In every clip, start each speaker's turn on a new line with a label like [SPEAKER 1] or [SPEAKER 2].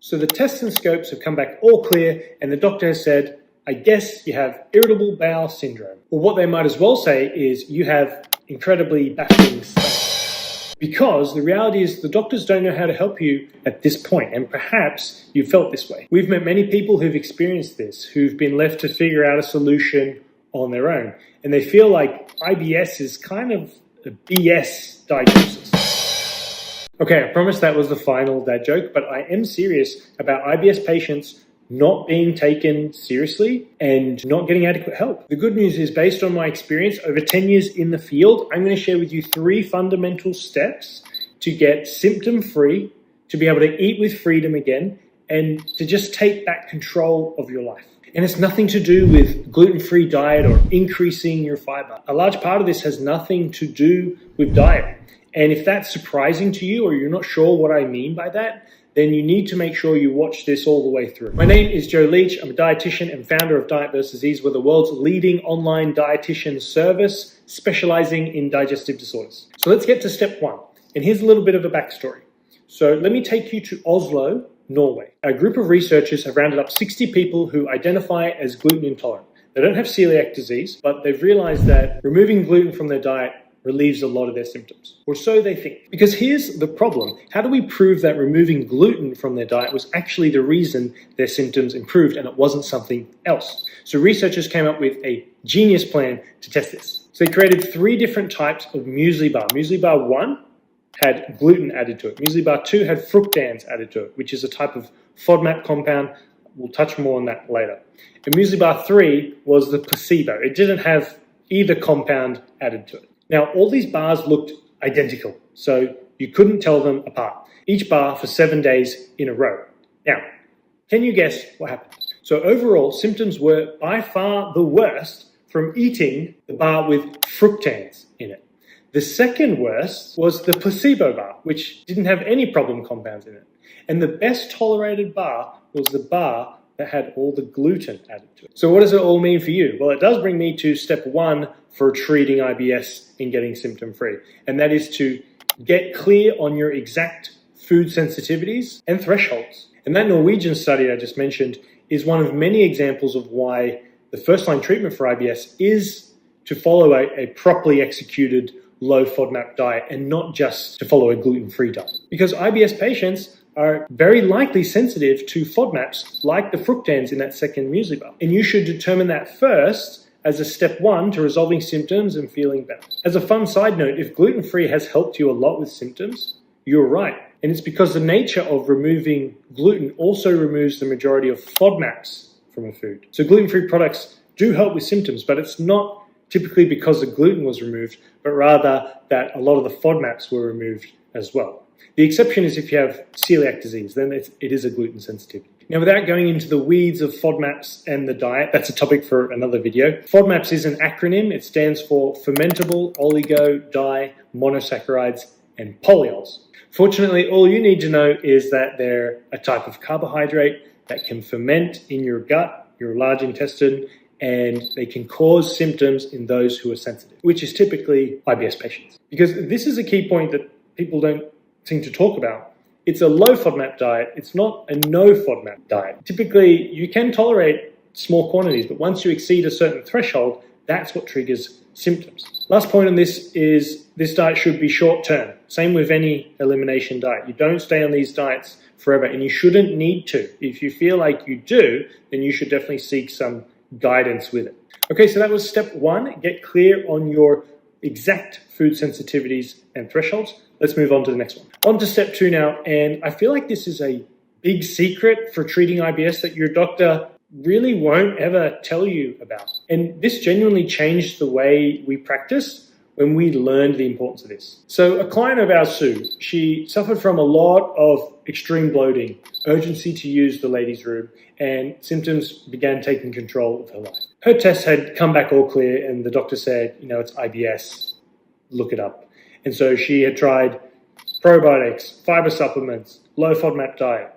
[SPEAKER 1] So the tests and scopes have come back all clear, and the doctor has said, I guess you have irritable bowel syndrome. Or what they might as well say is you have incredibly baffling stomach. Because the reality is the doctors don't know how to help you at this point, and perhaps you felt this way. We've met many people who've experienced this, who've been left to figure out a solution on their own. And they feel like IBS is kind of a BS diagnosis. Okay, I promise that was the final dad joke, but I am serious about IBS patients not being taken seriously and not getting adequate help. The good news is, based on my experience over 10 years in the field, I'm going to share with you 3 fundamental steps to get symptom-free, to be able to eat with freedom again, and to just take back control of your life. And it's nothing to do with gluten-free diet or increasing your fiber. A large part of this has nothing to do with diet. And if that's surprising to you, or you're not sure what I mean by that, then you need to make sure you watch this all the way through. My name is Joe Leech. I'm a dietitian and founder of Diet vs. Ease. We're the world's leading online dietitian service specializing in digestive disorders. So let's get to step 1. And here's a little bit of a backstory. So let me take you to Oslo, Norway. A group of researchers have rounded up 60 people who identify as gluten intolerant. They don't have celiac disease, but they've realized that removing gluten from their diet relieves a lot of their symptoms, or so they think. Because here's the problem. How do we prove that removing gluten from their diet was actually the reason their symptoms improved and it wasn't something else? So researchers came up with a genius plan to test this. So they created 3 different types of muesli bar. Muesli bar 1 had gluten added to it. Muesli bar 2 had fructans added to it, which is a type of FODMAP compound. We'll touch more on that later. And muesli bar 3 was the placebo. It didn't have either compound added to it. Now, all these bars looked identical, so you couldn't tell them apart. Each bar for 7 days in a row. Now, can you guess what happened? So overall, symptoms were by far the worst from eating the bar with fructans in it. The second worst was the placebo bar, which didn't have any problem compounds in it. And the best tolerated bar was the bar that had all the gluten added to it. So what does it all mean for you? Well, it does bring me to step 1 for treating IBS and getting symptom-free. And that is to get clear on your exact food sensitivities and thresholds. And that Norwegian study I just mentioned is one of many examples of why the first-line treatment for IBS is to follow a properly executed low FODMAP diet and not just to follow a gluten-free diet. Because IBS patients are very likely sensitive to FODMAPs like the fructans in that second muesli bar. And you should determine that first as a step 1 to resolving symptoms and feeling better. As a fun side note, if gluten-free has helped you a lot with symptoms, you're right. And it's because the nature of removing gluten also removes the majority of FODMAPs from a food. So gluten-free products do help with symptoms, but it's not typically because the gluten was removed, but rather that a lot of the FODMAPs were removed as well. The exception is if you have celiac disease, then it is a gluten sensitivity. Now, without going into the weeds of FODMAPs and the diet, that's a topic for another video. FODMAPs is an acronym. It stands for fermentable oligo di monosaccharides and polyols. Fortunately, all you need to know is that they're a type of carbohydrate that can ferment in your gut, your large intestine, and they can cause symptoms in those who are sensitive, which is typically IBS patients. Because this is a key point that people don't seem to talk about. It's a low FODMAP diet. It's not a no FODMAP diet. Typically, you can tolerate small quantities, but once you exceed a certain threshold, that's what triggers symptoms. Last point on this is this diet should be short-term. Same with any elimination diet. You don't stay on these diets forever, and you shouldn't need to. If you feel like you do, then you should definitely seek some guidance with it. Okay, so that was step 1. Get clear on your exact food sensitivities and thresholds. Let's move on to the next one. On to step 2 now, and I feel like this is a big secret for treating IBS that your doctor really won't ever tell you about. And this genuinely changed the way we practice when we learned the importance of this. So a client of ours, Sue, she suffered from a lot of extreme bloating, urgency to use the ladies' room, and symptoms began taking control of her life. Her tests had come back all clear, and the doctor said, it's IBS, look it up. And so she had tried probiotics, fiber supplements, low FODMAP diet.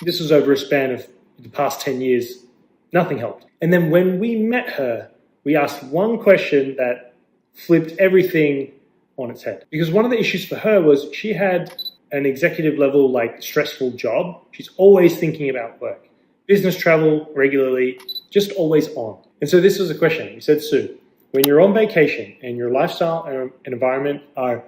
[SPEAKER 1] This was over a span of the past 10 years. Nothing helped. And then when we met her, we asked one question that flipped everything on its head. Because one of the issues for her was she had an executive level, like stressful job, she's always thinking about work. Business travel regularly, just always on. And so this was a question. He said, Sue, when you're on vacation and your lifestyle and environment are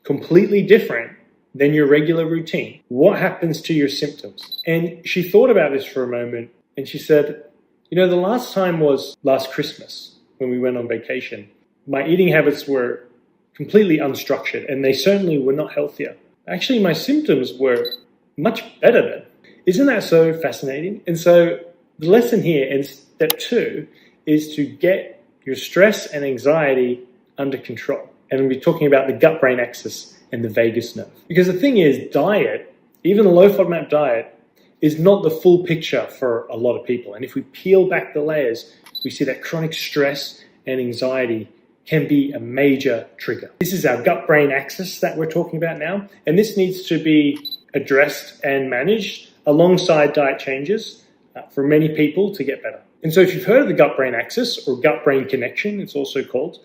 [SPEAKER 1] completely different than your regular routine, what happens to your symptoms? And she thought about this for a moment and she said, the last time was last Christmas when we went on vacation. My eating habits were completely unstructured and they certainly were not healthier. Actually, my symptoms were much better then. Isn't that so fascinating? And so the lesson here in step 2 is to get your stress and anxiety under control. And we'll be talking about the gut-brain axis and the vagus nerve. Because the thing is, diet, even the low FODMAP diet, is not the full picture for a lot of people. And if we peel back the layers, we see that chronic stress and anxiety can be a major trigger. This is our gut-brain axis that we're talking about now. And this needs to be addressed and managed alongside diet changes for many people to get better. And so if you've heard of the gut-brain axis or gut-brain connection, it's also called,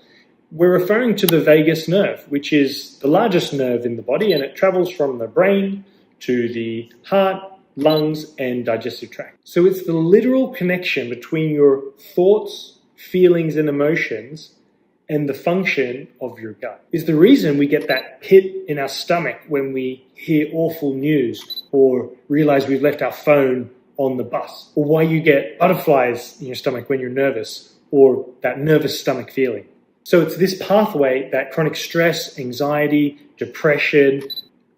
[SPEAKER 1] we're referring to the vagus nerve, which is the largest nerve in the body, and it travels from the brain to the heart, lungs, and digestive tract. So it's the literal connection between your thoughts, feelings, and emotions and the function of your gut. Is the reason we get that pit in our stomach when we hear awful news or realize we've left our phone on the bus, or why you get butterflies in your stomach when you're nervous, or that nervous stomach feeling. So it's this pathway that chronic stress, anxiety, depression,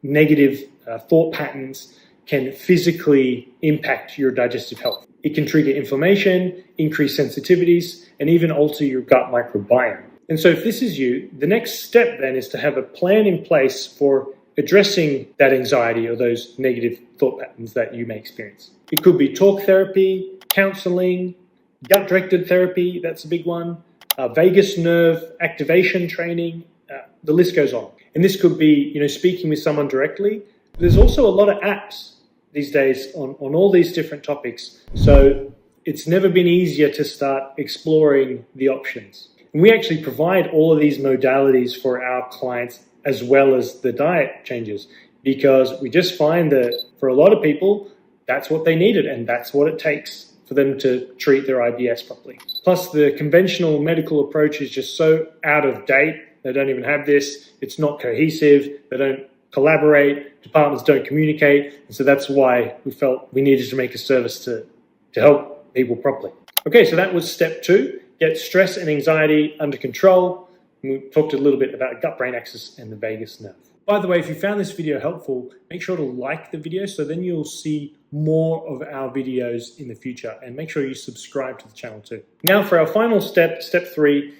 [SPEAKER 1] negative thought patterns can physically impact your digestive health. It can trigger inflammation, increase sensitivities, and even alter your gut microbiome. And so if this is you, the next step then is to have a plan in place for addressing that anxiety or those negative thought patterns that you may experience. It could be talk therapy, counseling, gut-directed therapy, that's a big one, vagus nerve activation training, the list goes on. And this could be, speaking with someone directly. There's also a lot of apps these days on all these different topics. So it's never been easier to start exploring the options. And we actually provide all of these modalities for our clients as well as the diet changes, because we just find that for a lot of people, that's what they needed and that's what it takes for them to treat their IBS properly. Plus, the conventional medical approach is just so out of date. They don't even have this. It's not cohesive. They don't collaborate. Departments don't communicate. And so that's why we felt we needed to make a service to help people properly. Okay, so that was step 2. Get stress and anxiety under control. And we talked a little bit about gut-brain axis and the vagus nerve. By the way, if you found this video helpful, make sure to like the video so then you'll see more of our videos in the future, and make sure you subscribe to the channel too. Now for our final step, step 3,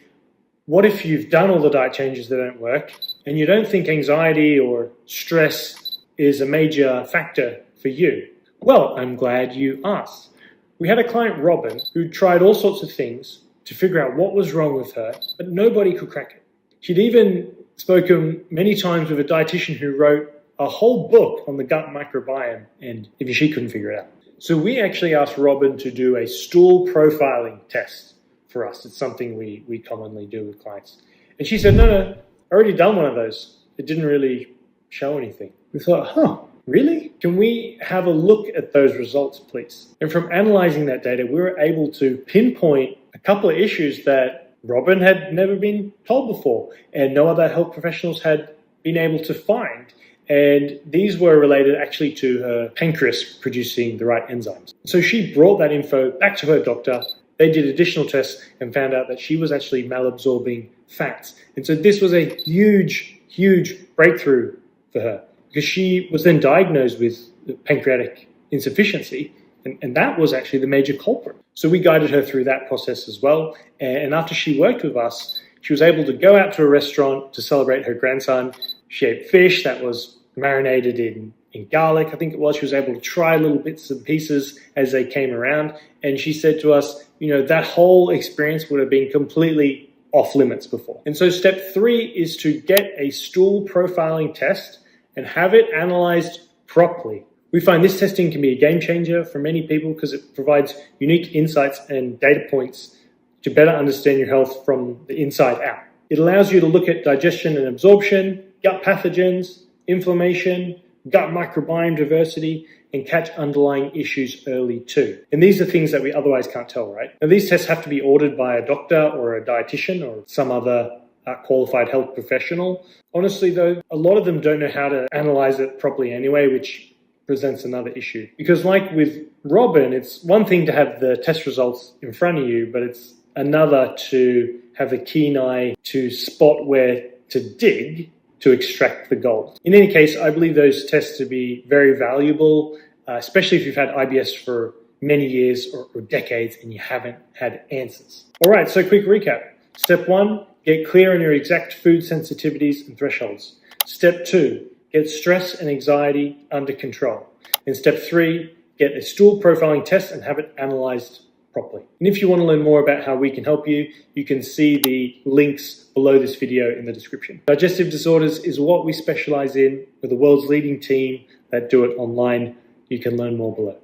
[SPEAKER 1] what if you've done all the diet changes that don't work and you don't think anxiety or stress is a major factor for you? Well, I'm glad you asked. We had a client, Robin, who tried all sorts of things to figure out what was wrong with her, but nobody could crack it. She'd even spoken many times with a dietitian who wrote a whole book on the gut microbiome, and even she couldn't figure it out. So we actually asked Robin to do a stool profiling test for us. It's something we commonly do with clients. And she said, no, I already done one of those. It didn't really show anything. We thought, really? Can we have a look at those results, please? And from analyzing that data, we were able to pinpoint a couple of issues that Robin had never been told before, and no other health professionals had been able to find. And these were related actually to her pancreas producing the right enzymes. So she brought that info back to her doctor. They did additional tests and found out that she was actually malabsorbing fats. And so this was a huge, huge breakthrough for her, because she was then diagnosed with pancreatic insufficiency. And that was actually the major culprit. So we guided her through that process as well. And after she worked with us, she was able to go out to a restaurant to celebrate her grandson. She ate fish that was marinated in garlic, I think it was. She was able to try little bits and pieces as they came around. And she said to us, that whole experience would have been completely off limits before. And so step 3 is to get a stool profiling test and have it analyzed properly. We find this testing can be a game changer for many people because it provides unique insights and data points to better understand your health from the inside out. It allows you to look at digestion and absorption, gut pathogens, inflammation, gut microbiome diversity, and catch underlying issues early too. And these are things that we otherwise can't tell, right? Now, these tests have to be ordered by a doctor or a dietitian or some other qualified health professional. Honestly, though, a lot of them don't know how to analyze it properly anyway, which presents another issue. Because like with Robin, it's one thing to have the test results in front of you, but it's another to have a keen eye to spot where to dig to extract the gold. In any case, I believe those tests to be very valuable, especially if you've had IBS for many years or decades and you haven't had answers. All right, so quick recap. Step 1, get clear on your exact food sensitivities and thresholds. Step 2, get stress and anxiety under control. And step 3, get a stool profiling test and have it analyzed properly. And if you want to learn more about how we can help you, you can see the links below this video in the description. Digestive disorders is what we specialize in with the world's leading team that do it online. You can learn more below.